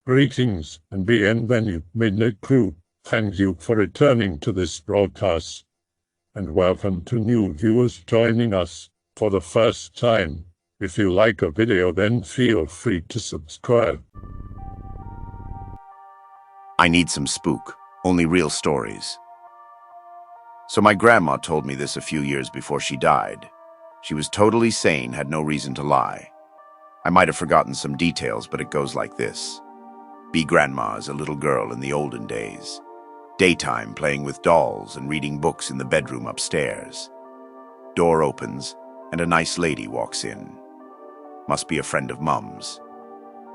Greetings and bienvenue, Midnight Crew. Thank you for returning to this broadcast. And welcome to new viewers joining us for the first time. If you like a video, then feel free to subscribe. I need some spook, only real stories. So my grandma told me this a few years before she died. She was totally sane, had no reason to lie. I might have forgotten some details, but it goes like this. Be grandma as a little girl in the olden days. Daytime playing with dolls and reading books in the bedroom upstairs. Door opens and a nice lady walks in. Must be a friend of Mum's.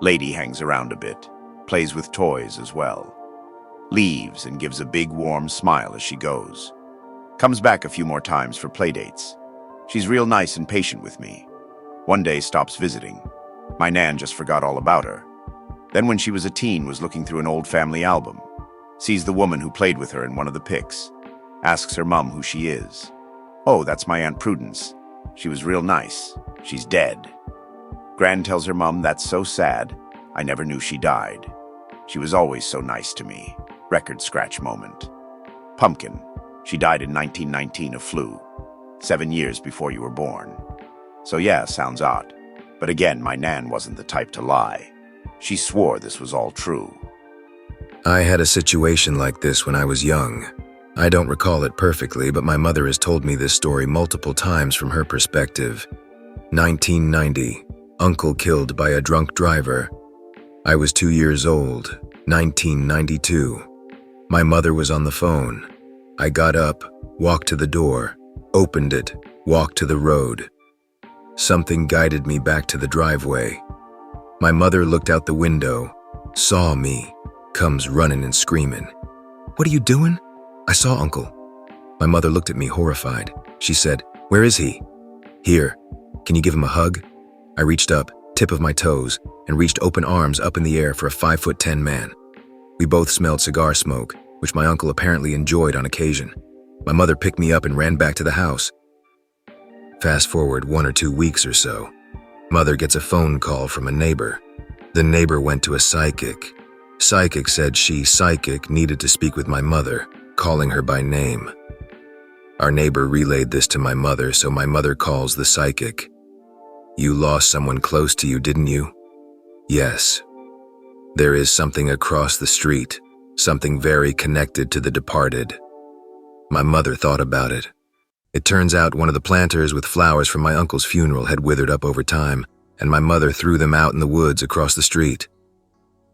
Lady hangs around a bit, plays with toys as well. Leaves and gives a big warm smile as she goes. Comes back a few more times for playdates. She's real nice and patient with me. One day stops visiting. My nan just forgot all about her. Then when she was a teen was looking through an old family album. Sees the woman who played with her in one of the pics. Asks her mum who she is. Oh, that's my Aunt Prudence. She was real nice. She's dead. Gran tells her mum that's so sad. I never knew she died. She was always so nice to me. Record scratch moment. Pumpkin. She died in 1919 of flu. 7 years before you were born. So yeah, sounds odd. But again, my nan wasn't the type to lie. She swore this was all true. I had a situation like this when I was young. I don't recall it perfectly, but my mother has told me this story multiple times from her perspective. 1990, uncle killed by a drunk driver. I was 2 years old. 1992. My mother was on the phone. I got up, walked to the door, opened it, walked to the road. Something guided me back to the driveway. My mother looked out the window, saw me, comes running and screaming. "What are you doing?" "I saw Uncle." My mother looked at me horrified. She said, "Where is he?" "Here. Can you give him a hug?" I reached up, tip of my toes, and reached open arms up in the air for a 5'10" man. We both smelled cigar smoke, which my uncle apparently enjoyed on occasion. My mother picked me up and ran back to the house. Fast forward 1 or 2 weeks or so. Mother gets a phone call from a neighbor. The neighbor went to a psychic. Psychic said psychic needed to speak with my mother, calling her by name. Our neighbor relayed this to my mother, so my mother calls the psychic. "You lost someone close to you, didn't you?" "Yes. There is something across the street, something very connected to the departed." My mother thought about it. It turns out one of the planters with flowers from my uncle's funeral had withered up over time, and my mother threw them out in the woods across the street.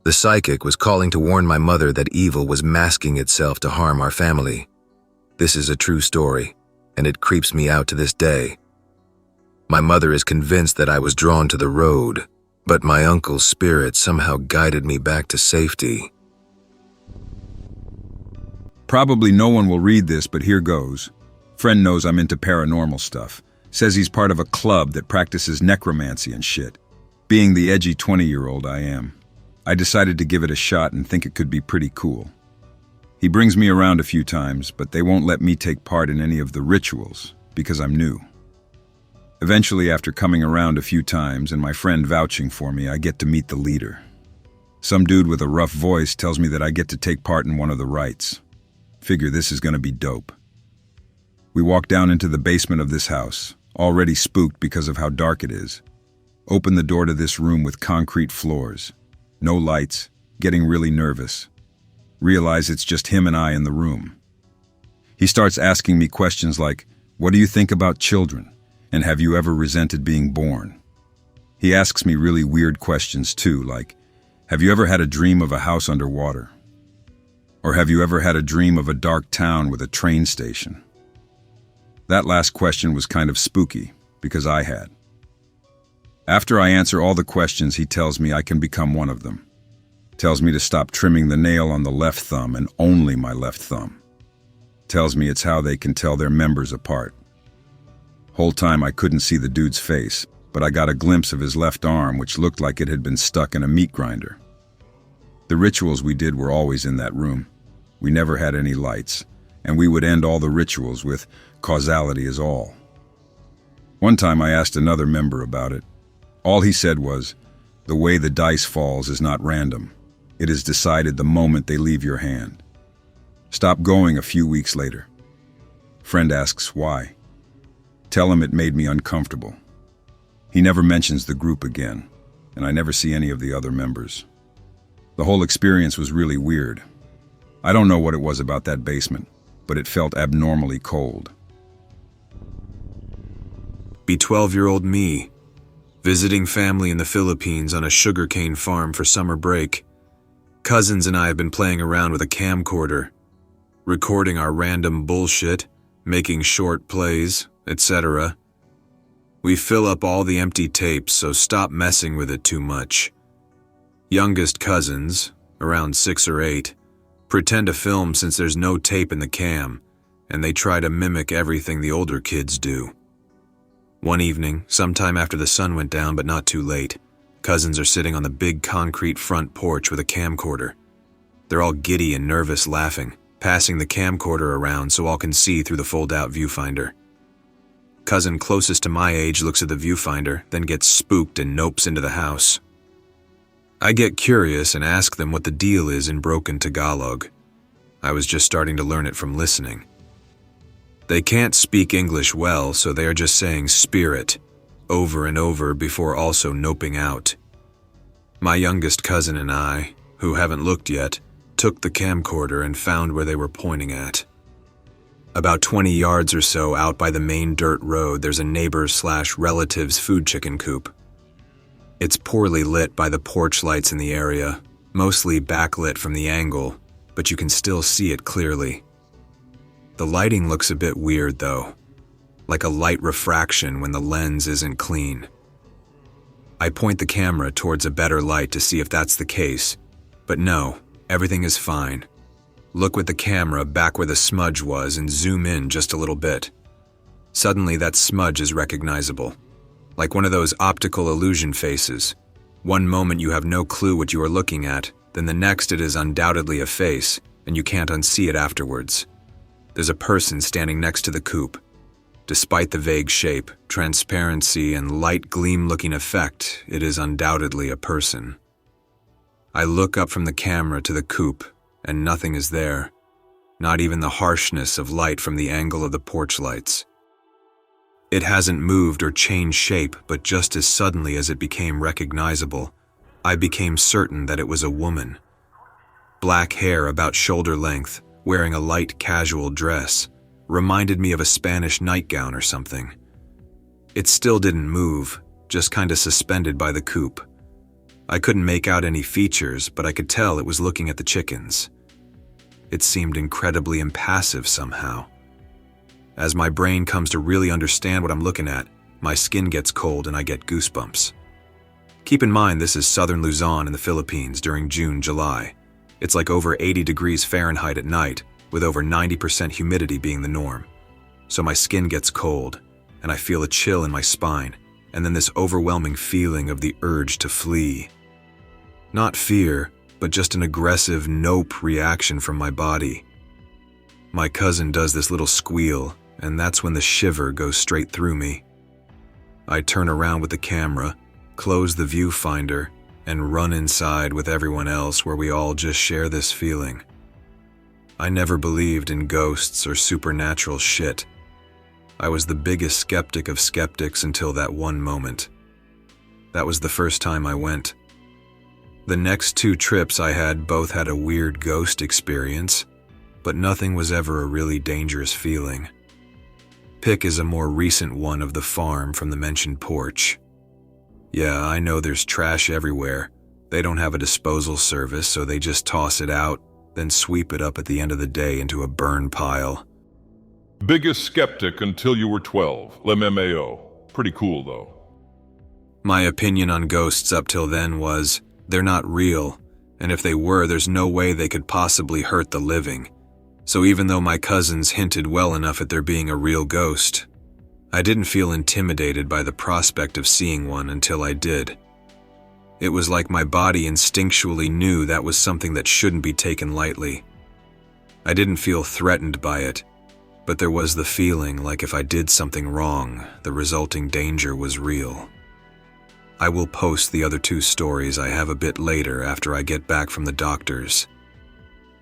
The psychic was calling to warn my mother that evil was masking itself to harm our family. This is a true story, and it creeps me out to this day. My mother is convinced that I was drawn to the road, but my uncle's spirit somehow guided me back to safety. Probably no one will read this, but here goes. Friend knows I'm into paranormal stuff. Says he's part of a club that practices necromancy and shit. Being the edgy 20-year-old I am, I decided to give it a shot and think it could be pretty cool. He brings me around a few times, but they won't let me take part in any of the rituals because I'm new. Eventually, after coming around a few times and my friend vouching for me, I get to meet the leader. Some dude with a rough voice tells me that I get to take part in one of the rites. Figure this is gonna be dope. We walk down into the basement of this house, already spooked because of how dark it is. Open the door to this room with concrete floors. No lights, getting really nervous. Realize it's just him and I in the room. He starts asking me questions like, "What do you think about children? And have you ever resented being born?" He asks me really weird questions too, like, "Have you ever had a dream of a house underwater? Or have you ever had a dream of a dark town with a train station?" That last question was kind of spooky, because I had. After I answer all the questions, he tells me I can become one of them. Tells me to stop trimming the nail on the left thumb and only my left thumb. Tells me it's how they can tell their members apart. Whole time I couldn't see the dude's face, but I got a glimpse of his left arm, which looked like it had been stuck in a meat grinder. The rituals we did were always in that room. We never had any lights, and we would end all the rituals with "causality is all." One time I asked another member about it. All he said was, "The way the dice falls is not random. It is decided the moment they leave your hand. Stop going a few weeks later. Friend asks why. Tell him it made me uncomfortable. He never mentions the group again, and I never see any of the other members. The whole experience was really weird. I don't know what it was about that basement, but it felt abnormally cold. Be 12-year-old me, visiting family in the Philippines on a sugarcane farm for summer break. Cousins and I have been playing around with a camcorder, recording our random bullshit, making short plays, etc. We fill up all the empty tapes, so stop messing with it too much. Youngest cousins, around 6 or 8, pretend to film since there's no tape in the cam, and they try to mimic everything the older kids do. One evening, sometime after the sun went down but not too late, cousins are sitting on the big concrete front porch with a camcorder. They're all giddy and nervous, laughing, passing the camcorder around so all can see through the fold-out viewfinder. Cousin closest to my age looks at the viewfinder, then gets spooked and nopes into the house. I get curious and ask them what the deal is in broken Tagalog. I was just starting to learn it from listening. They can't speak English well, so they are just saying spirit over and over before also noping out. My youngest cousin and I, who haven't looked yet, took the camcorder and found where they were pointing at. About 20 yards or so out by the main dirt road, there's a neighbor's/relative's food chicken coop. It's poorly lit by the porch lights in the area, mostly backlit from the angle, but you can still see it clearly. The lighting looks a bit weird though, like a light refraction when the lens isn't clean. I point the camera towards a better light to see if that's the case, but no, everything is fine. Look with the camera back where the smudge was and zoom in just a little bit. Suddenly that smudge is recognizable, like one of those optical illusion faces. One moment you have no clue what you are looking at, then the next it is undoubtedly a face, and you can't unsee it afterwards. There's a person standing next to the coop. Despite the vague shape, transparency, and light gleam-looking effect, it is undoubtedly a person. I look up from the camera to the coop, and nothing is there, not even the harshness of light from the angle of the porch lights. It hasn't moved or changed shape, but just as suddenly as it became recognizable, I became certain that it was a woman. Black hair about shoulder length, wearing a light casual dress, reminded me of a Spanish nightgown or something. It still didn't move, just kinda suspended by the coop. I couldn't make out any features, but I could tell it was looking at the chickens. It seemed incredibly impassive somehow. As my brain comes to really understand what I'm looking at, my skin gets cold and I get goosebumps. Keep in mind this is southern Luzon in the Philippines during June, July. It's like over 80 degrees Fahrenheit at night, with over 90% humidity being the norm. So my skin gets cold, and I feel a chill in my spine, and then this overwhelming feeling of the urge to flee. Not fear, but just an aggressive nope reaction from my body. My cousin does this little squeal, and that's when the shiver goes straight through me. I turn around with the camera, close the viewfinder, and run inside with everyone else where we all just share this feeling. I never believed in ghosts or supernatural shit. I was the biggest skeptic of skeptics until that one moment. That was the first time I went. The next 2 trips I had both had a weird ghost experience, but nothing was ever a really dangerous feeling. Pick is a more recent one of the farm from the mentioned porch. Yeah, I know there's trash everywhere. They don't have a disposal service, so they just toss it out, then sweep it up at the end of the day into a burn pile. Biggest skeptic until you were 12. LMAO. Pretty cool, though. My opinion on ghosts up till then was, they're not real, and if they were, there's no way they could possibly hurt the living. So even though my cousins hinted well enough at there being a real ghost, I didn't feel intimidated by the prospect of seeing one until I did. It was like my body instinctually knew that was something that shouldn't be taken lightly. I didn't feel threatened by it, but there was the feeling like if I did something wrong, the resulting danger was real. I will post the other 2 stories I have a bit later after I get back from the doctors.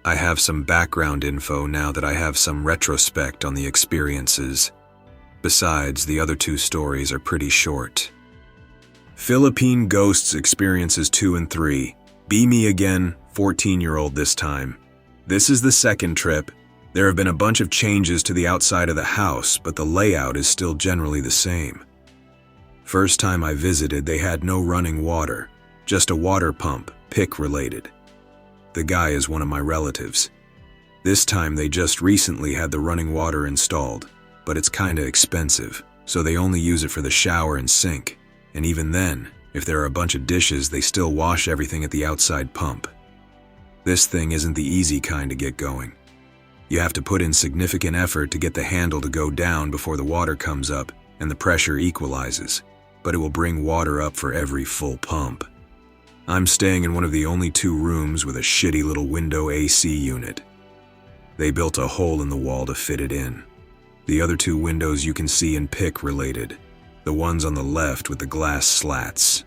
I have some background info now that I have some retrospect on the experiences. Besides, the other 2 stories are pretty short. Philippine Ghosts Experiences 2 and 3. Be Me Again, 14-year-old this time. This is the 2nd trip. There have been a bunch of changes to the outside of the house, but the layout is still generally the same. First time I visited, they had no running water, just a water pump, PIC related. The guy is one of my relatives. This time they just recently had the running water installed, but it's kinda expensive, so they only use it for the shower and sink. And even then, if there are a bunch of dishes, they still wash everything at the outside pump. This thing isn't the easy kind to get going. You have to put in significant effort to get the handle to go down before the water comes up and the pressure equalizes, but it will bring water up for every full pump. I'm staying in one of the only 2 rooms with a shitty little window AC unit. They built a hole in the wall to fit it in. The other 2 windows you can see in PIC related, the ones on the left with the glass slats.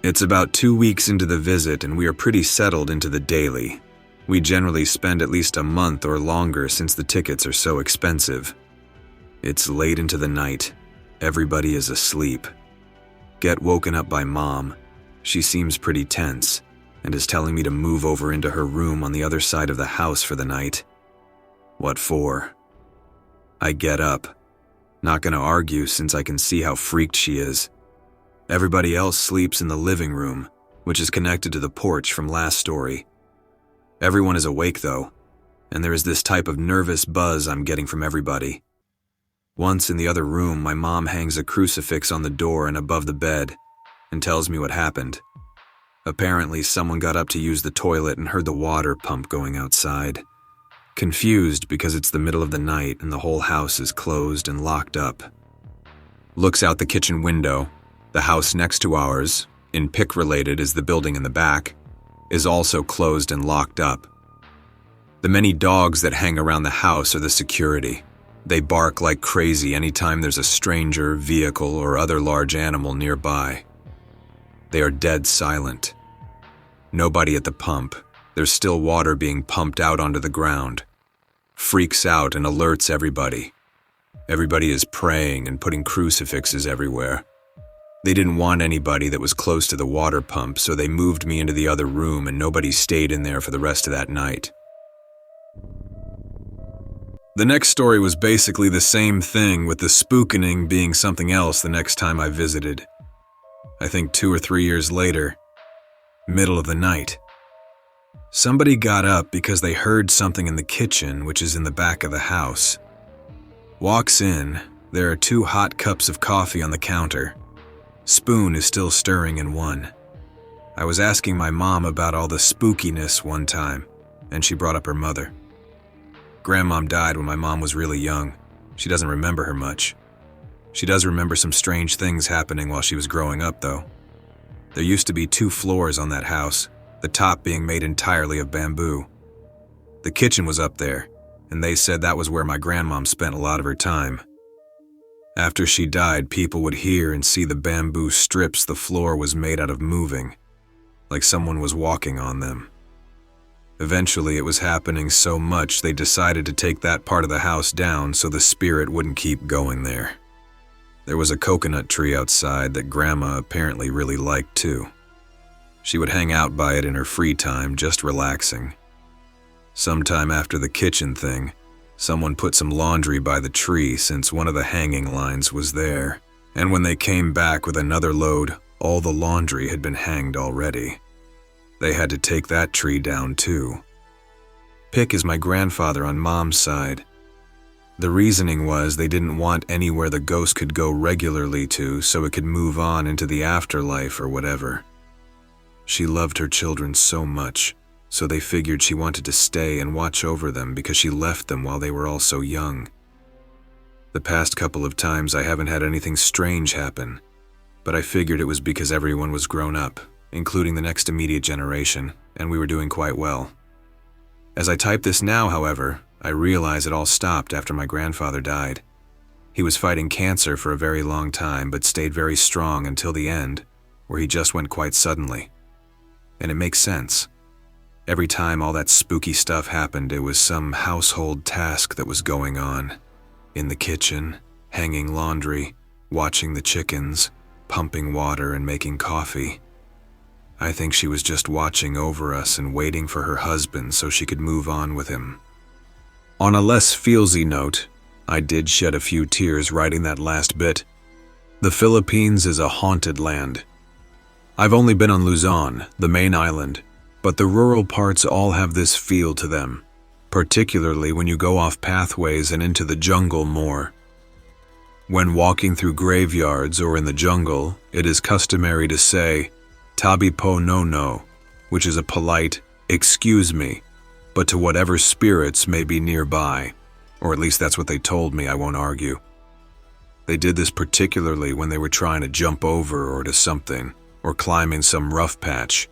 It's about 2 weeks into the visit and we are pretty settled into the daily. We generally spend at least a month or longer since the tickets are so expensive. It's late into the night. Everybody is asleep. Get woken up by Mom. She seems pretty tense and is telling me to move over into her room on the other side of the house for the night. What for? I get up. Not gonna argue since I can see how freaked she is. Everybody else sleeps in the living room, which is connected to the porch from last story. Everyone is awake though, and there is this type of nervous buzz I'm getting from everybody. Once in the other room, my mom hangs a crucifix on the door and above the bed and tells me what happened. Apparently, someone got up to use the toilet and heard the water pump going outside. Confused because it's the middle of the night and the whole house is closed and locked up. Looks out the kitchen window. The house next to ours, in PIC related is the building in the back, is also closed and locked up. The many dogs that hang around the house are the security. They bark like crazy anytime there's a stranger, vehicle, or other large animal nearby. They are dead silent. Nobody at the pump. There's still water being pumped out onto the ground. Freaks out and alerts everybody. Everybody is praying and putting crucifixes everywhere. They didn't want anybody that was close to the water pump, so they moved me into the other room and nobody stayed in there for the rest of that night. The next story was basically the same thing, with the spookening being something else the next time I visited. I think 2 or 3 years later, middle of the night. Somebody got up because they heard something in the kitchen, which is in the back of the house. Walks in, there are 2 hot cups of coffee on the counter. Spoon is still stirring in one. I was asking my mom about all the spookiness one time, and she brought up her mother. Grandmom died when my mom was really young. She doesn't remember her much. She does remember some strange things happening while she was growing up, though. There used to be 2 floors on that house, the top being made entirely of bamboo. The kitchen was up there, and they said that was where my grandmom spent a lot of her time. After she died, people would hear and see the bamboo strips the floor was made out of moving, like someone was walking on them. Eventually, it was happening so much they decided to take that part of the house down so the spirit wouldn't keep going there. There was a coconut tree outside that Grandma apparently really liked too. She would hang out by it in her free time, just relaxing. Sometime after the kitchen thing, someone put some laundry by the tree since one of the hanging lines was there, and when they came back with another load, all the laundry had been hanged already. They had to take that tree down too. Pick is my grandfather on Mom's side. The reasoning was they didn't want anywhere the ghost could go regularly to so it could move on into the afterlife or whatever. She loved her children so much, so they figured she wanted to stay and watch over them because she left them while they were all so young. The past couple of times I haven't had anything strange happen, but I figured it was because everyone was grown up, including the next immediate generation, and we were doing quite well. As I type this now, however, I realize it all stopped after my grandfather died. He was fighting cancer for a very long time, but stayed very strong until the end, where he just went quite suddenly. And it makes sense. Every time all that spooky stuff happened, it was some household task that was going on. In the kitchen, hanging laundry, watching the chickens, pumping water and making coffee. I think she was just watching over us and waiting for her husband so she could move on with him. On a less feelsy note, I did shed a few tears writing that last bit. The Philippines is a haunted land. I've only been on Luzon, the main island, but the rural parts all have this feel to them, particularly when you go off pathways and into the jungle more. When walking through graveyards or in the jungle, it is customary to say, Tabi Po no, which is a polite, excuse me, but to whatever spirits may be nearby, or at least that's what they told me, I won't argue. They did this particularly when they were trying to jump over or to something, or climbing some rough patch.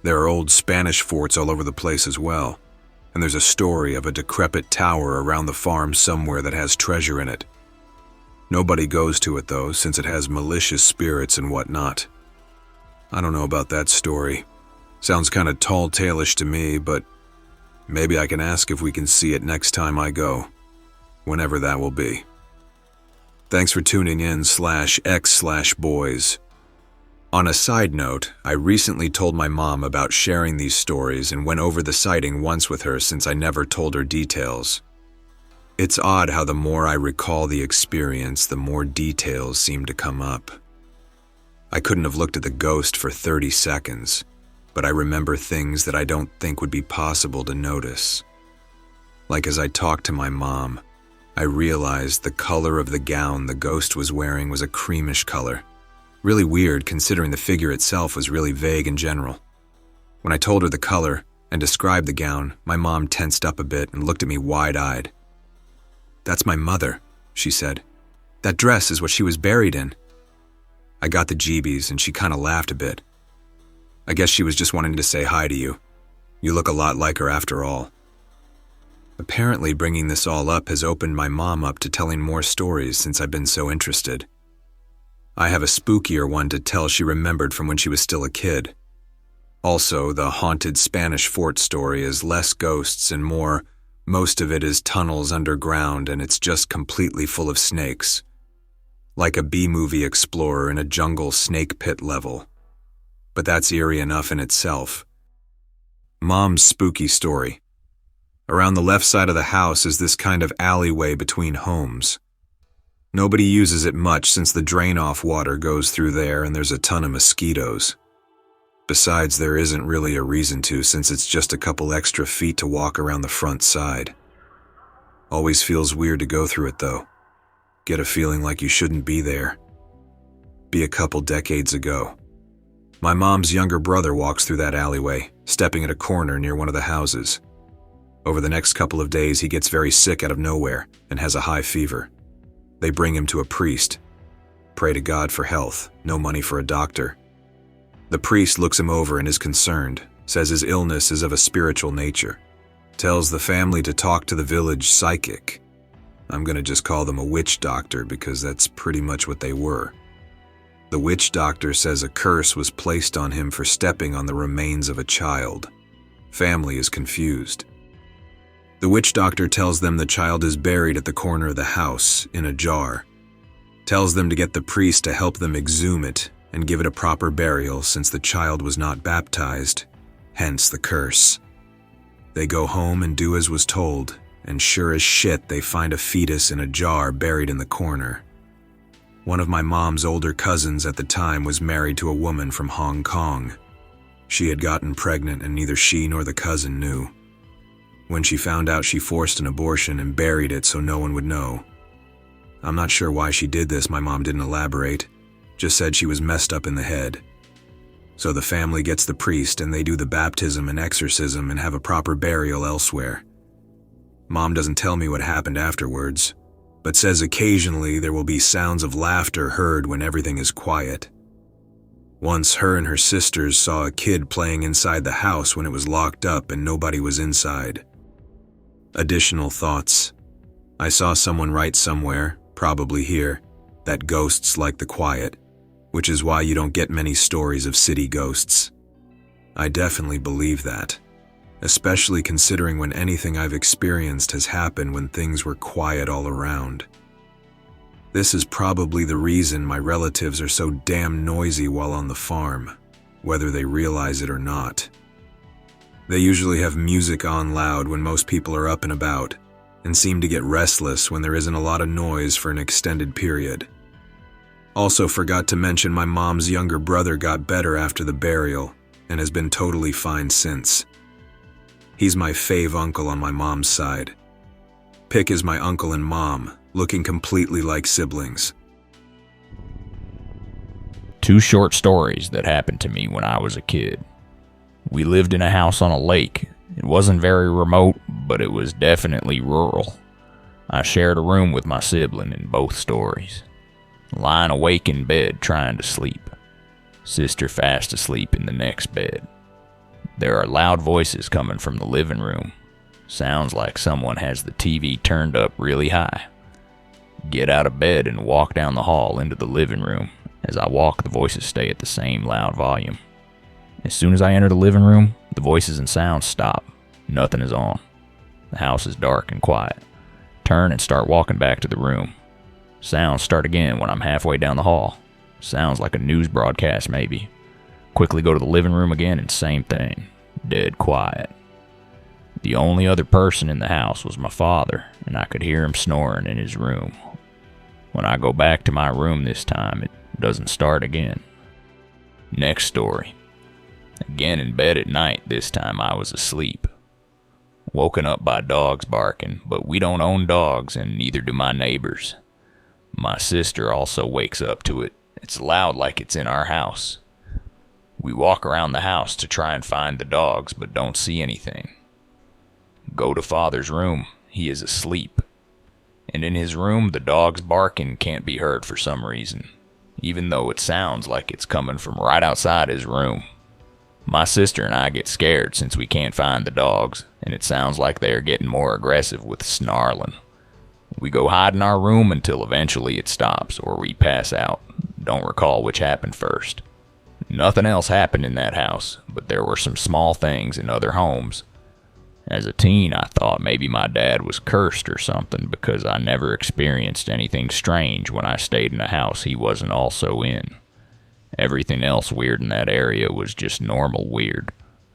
There are old Spanish forts all over the place as well, and there's a story of a decrepit tower around the farm somewhere that has treasure in it. Nobody goes to it though, since it has malicious spirits and whatnot. I don't know about that story. Sounds kinda tall-tale-ish to me, but maybe I can ask if we can see it next time I go, whenever that will be. Thanks for tuning in /x/boys. On a side note, I recently told my mom about sharing these stories and went over the sighting once with her since I never told her details. It's odd how the more I recall the experience, the more details seem to come up. I couldn't have looked at the ghost for 30 seconds, but I remember things that I don't think would be possible to notice. Like as I talked to my mom, I realized the color of the gown the ghost was wearing was a creamish color. Really weird considering the figure itself was really vague in general. When I told her the color and described the gown, my mom tensed up a bit and looked at me wide-eyed. "That's my mother," she said. "That dress is what she was buried in." I got the jeebies and she kind of laughed a bit. "I guess she was just wanting to say hi to you. You look a lot like her after all." Apparently bringing this all up has opened my mom up to telling more stories since I've been so interested. I have a spookier one to tell she remembered from when she was still a kid. Also, the haunted Spanish fort story is less ghosts and more, most of it is tunnels underground and it's just completely full of snakes. Like a B-movie explorer in a jungle snake pit level. But that's eerie enough in itself. Mom's spooky story. Around the left side of the house is this kind of alleyway between homes. Nobody uses it much since the drain-off water goes through there and there's a ton of mosquitoes. Besides, there isn't really a reason to since it's just a couple extra feet to walk around the front side. Always feels weird to go through it though. Get a feeling like you shouldn't be there. Be a couple decades ago. My mom's younger brother walks through that alleyway, stepping at a corner near one of the houses. Over the next couple of days, he gets very sick out of nowhere and has a high fever. They bring him to a priest. Pray to God for health, no money for a doctor. The priest looks him over and is concerned, says his illness is of a spiritual nature. Tells the family to talk to the village psychic. I'm gonna just call them a witch doctor because that's pretty much what they were. The witch doctor says a curse was placed on him for stepping on the remains of a child. Family is confused. The witch doctor tells them the child is buried at the corner of the house, in a jar. Tells them to get the priest to help them exhume it and give it a proper burial since the child was not baptized, hence the curse. They go home and do as was told, and sure as shit they find a fetus in a jar buried in the corner. One of my mom's older cousins at the time was married to a woman from Hong Kong. She had gotten pregnant and neither she nor the cousin knew. When she found out, she forced an abortion and buried it so no one would know. I'm not sure why she did this, my mom didn't elaborate, just said she was messed up in the head. So the family gets the priest and they do the baptism and exorcism and have a proper burial elsewhere. Mom doesn't tell me what happened afterwards, but says occasionally there will be sounds of laughter heard when everything is quiet. Once her and her sisters saw a kid playing inside the house when it was locked up and nobody was inside. Additional thoughts. I saw someone write somewhere, probably here, that ghosts like the quiet. which is why you don't get many stories of city ghosts. I definitely believe that, especially considering when anything I've experienced has happened when things were quiet all around. This is probably the reason my relatives are so damn noisy while on the farm, whether they realize it or not. They usually have music on loud when most people are up and about, and seem to get restless when there isn't a lot of noise for an extended period. Also forgot to mention my mom's younger brother got better after the burial and has been totally fine since. He's my fave uncle on my mom's side. Pick is my uncle and mom, looking completely like siblings. 2 short stories that happened to me when I was a kid. We lived in a house on a lake. It wasn't very remote, but it was definitely rural. I shared a room with my sibling in both stories. Lying awake in bed trying to sleep. Sister fast asleep in the next bed. There are loud voices coming from the living room. Sounds like someone has the TV turned up really high. Get out of bed and walk down the hall into the living room. As I walk, the voices stay at the same loud volume. As soon as I enter the living room, the voices and sounds stop. Nothing is on. The house is dark and quiet. Turn and start walking back to the room. Sounds start again when I'm halfway down the hall. Sounds like a news broadcast maybe. Quickly go to the living room again and same thing. Dead quiet. The only other person in the house was my father, and I could hear him snoring in his room. When I go back to my room this time, it doesn't start again. Next story. Again in bed at night, this time I was asleep. Woken up by dogs barking, but we don't own dogs and neither do my neighbors. My sister also wakes up to it. It's loud like it's in our house. We walk around the house to try and find the dogs, but don't see anything. Go to father's room. He is asleep. And in his room, the dog's barking can't be heard for some reason, even though it sounds like it's coming from right outside his room. My sister and I get scared since we can't find the dogs, and it sounds like they are getting more aggressive with snarling. We go hide in our room until eventually it stops, or we pass out. Don't recall which happened first. Nothing else happened in that house, but there were some small things in other homes. As a teen, I thought maybe my dad was cursed or something because I never experienced anything strange when I stayed in a house he wasn't also in. Everything else weird in that area was just normal weird,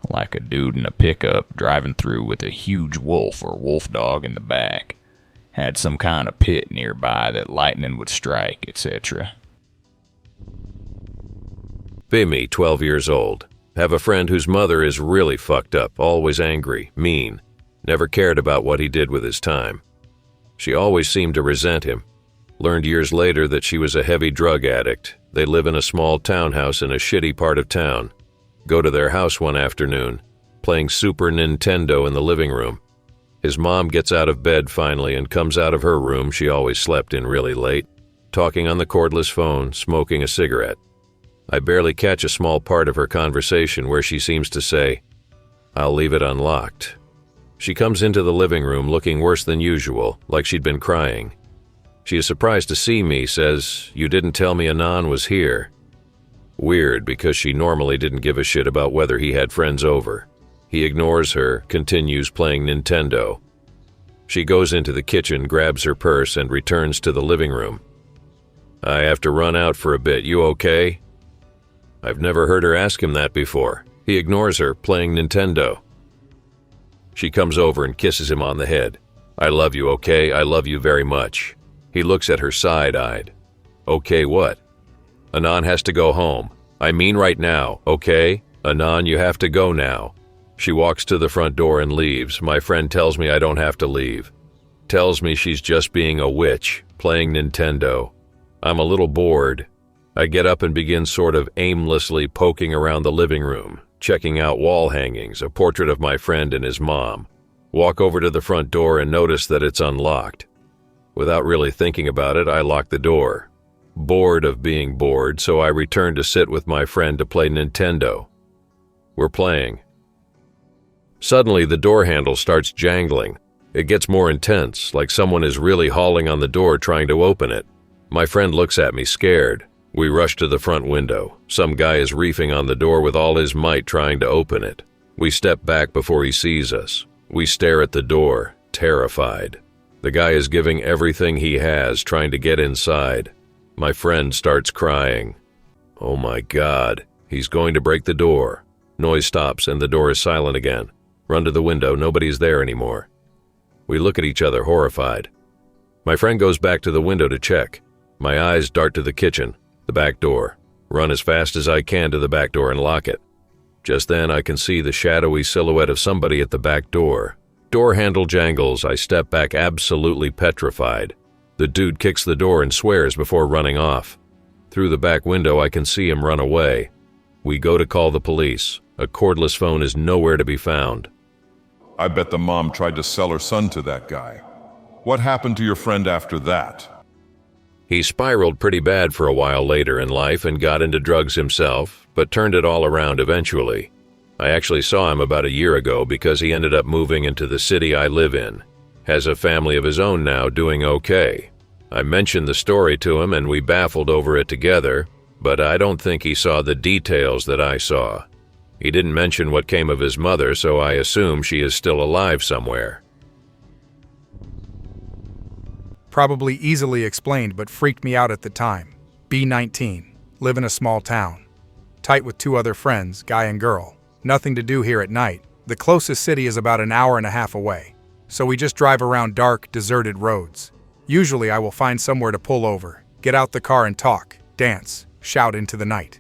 like a dude in a pickup driving through with a huge wolf or wolf dog in the back. Had some kind of pit nearby that lightning would strike, etc. Be me, 12 years old. Have a friend whose mother is really fucked up, always angry, mean, never cared about what he did with his time. She always seemed to resent him. Learned years later that she was a heavy drug addict. They live in a small townhouse in a shitty part of town. Go to their house one afternoon, playing Super Nintendo in the living room. His mom gets out of bed finally and comes out of her room she always slept in really late, talking on the cordless phone, smoking a cigarette. I barely catch a small part of her conversation where she seems to say, "I'll leave it unlocked." She comes into the living room looking worse than usual, like she'd been crying. She is surprised to see me, says, "You didn't tell me Anon was here." Weird, because she normally didn't give a shit about whether he had friends over. He ignores her, continues playing Nintendo. She goes into the kitchen, grabs her purse, and returns to the living room. "I have to run out for a bit. You okay?" I've never heard her ask him that before. He ignores her, playing Nintendo. She comes over and kisses him on the head. "I love you, okay? I love you very much." He looks at her side-eyed. "Okay, what?" "Anon has to go home. I mean right now, okay? Anon, you have to go now." She walks to the front door and leaves. My friend tells me I don't have to leave. Tells me she's just being a witch, playing Nintendo. I'm a little bored. I get up and begin sort of aimlessly poking around the living room, checking out wall hangings, a portrait of my friend and his mom. Walk over to the front door and notice that it's unlocked. Without really thinking about it, I lock the door. Bored of being bored, so I return to sit with my friend to play Nintendo. We're playing. Suddenly, the door handle starts jangling. It gets more intense, like someone is really hauling on the door trying to open it. My friend looks at me scared. We rush to the front window. Some guy is reefing on the door with all his might trying to open it. We step back before he sees us. We stare at the door, terrified. The guy is giving everything he has, trying to get inside. My friend starts crying. Oh my God, he's going to break the door. Noise stops and the door is silent again. Run to the window, nobody's there anymore. We look at each other, horrified. My friend goes back to the window to check. My eyes dart to the kitchen, the back door. Run as fast as I can to the back door and lock it. Just then I can see the shadowy silhouette of somebody at the back door. Door handle jangles. I step back absolutely petrified. The dude kicks the door and swears before running off. Through the back window I can see him run away. We go to call the police. A cordless phone is nowhere to be found. I bet the mom tried to sell her son to that guy. What happened to your friend after that? He spiraled pretty bad for a while later in life and got into drugs himself, but turned it all around eventually. I actually saw him about a year ago because he ended up moving into the city I live in. Has a family of his own now, doing okay. I mentioned the story to him and we baffled over it together, but I don't think he saw the details that I saw. He didn't mention what came of his mother, so I assume she is still alive somewhere. Probably easily explained, but freaked me out at the time. B19, live in a small town. Tight with two other friends, guy and girl. Nothing to do here at night. The closest city is about an hour and a half away. So we just drive around dark, deserted roads. Usually I will find somewhere to pull over, get out the car and talk, dance, shout into the night.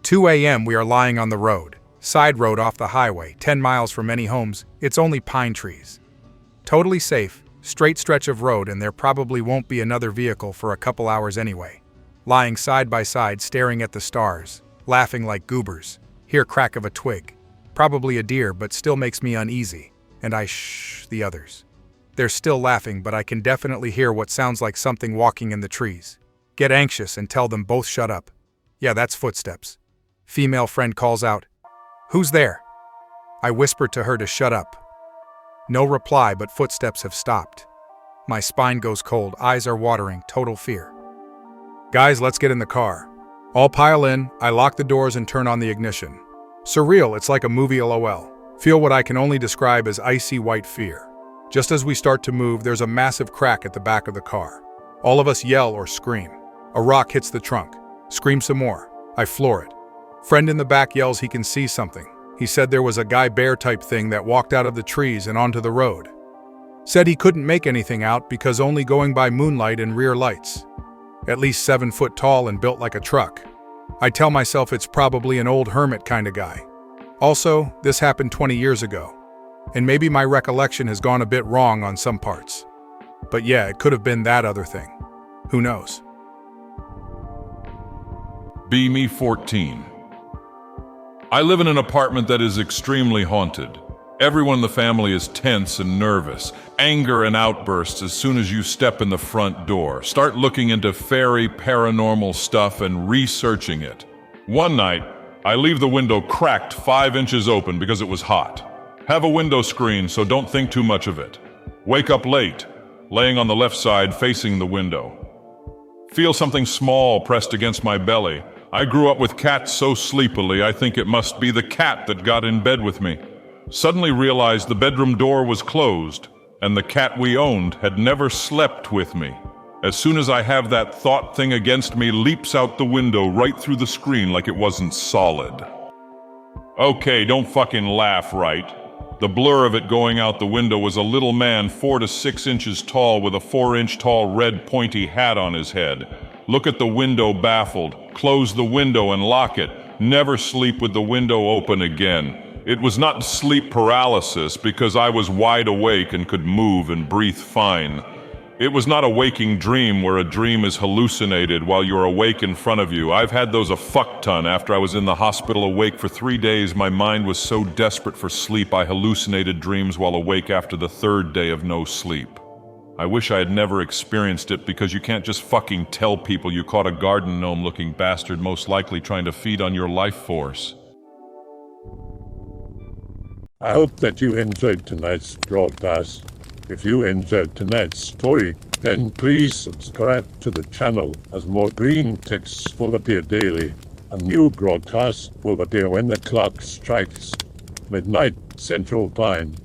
2 a.m. we are lying on the road. Side road off the highway, 10 miles from any homes. It's only pine trees. Totally safe. Straight stretch of road, and there probably won't be another vehicle for a couple hours anyway. Lying side by side, staring at the stars, laughing like goobers. Hear crack of a twig. Probably a deer, but still makes me uneasy. And I shh the others. They're still laughing, but I can definitely hear what sounds like something walking in the trees. Get anxious and tell them both shut up. Yeah, that's footsteps. Female friend calls out, "Who's there?" I whisper to her to shut up. No reply, but footsteps have stopped. My spine goes cold, eyes are watering, total fear. Guys, let's get in the car. All pile in, I lock the doors and turn on the ignition. Surreal, it's like a movie LOL. Feel what I can only describe as icy white fear. Just as we start to move, there's a massive crack at the back of the car. All of us yell or scream. A rock hits the trunk. Scream some more. I floor it. Friend in the back yells he can see something. He said there was a guy bear type thing that walked out of the trees and onto the road. Said he couldn't make anything out because only going by moonlight and rear lights. At least 7 foot tall and built like a truck. I tell myself it's probably an old hermit kind of guy. Also, this happened 20 years ago. And maybe my recollection has gone a bit wrong on some parts. But yeah, it could have been that other thing. Who knows? Be me 14. I live in an apartment that is extremely haunted. Everyone in the family is tense and nervous. Anger and outbursts as soon as you step in the front door. Start looking into fairy paranormal stuff and researching it. One night, I leave the window cracked 5 inches open because it was hot. Have a window screen, so don't think too much of it. Wake up late, laying on the left side facing the window. Feel something small pressed against my belly. I grew up with cats so sleepily I think it must be the cat that got in bed with me. Suddenly realized the bedroom door was closed, and the cat we owned had never slept with me. As soon as I have that thought thing against me leaps out the window right through the screen like it wasn't solid. Okay, don't fucking laugh, right? The blur of it going out the window was a little man 4 to 6 inches tall with a 4-inch tall red pointy hat on his head. Look at the window baffled. Close the window and lock it. Never sleep with the window open again. It was not sleep paralysis because I was wide awake and could move and breathe fine. It was not a waking dream where a dream is hallucinated while you're awake in front of you. I've had those a fuck ton. After I was in the hospital awake for 3 days, my mind was so desperate for sleep I hallucinated dreams while awake after the 3rd day of no sleep. I wish I had never experienced it because you can't just fucking tell people you caught a garden gnome looking bastard most likely trying to feed on your life force. I hope that you enjoyed tonight's broadcast. If you enjoyed tonight's story, then please subscribe to the channel as more Greentext will appear daily. A new broadcast will appear when the clock strikes midnight Central Time.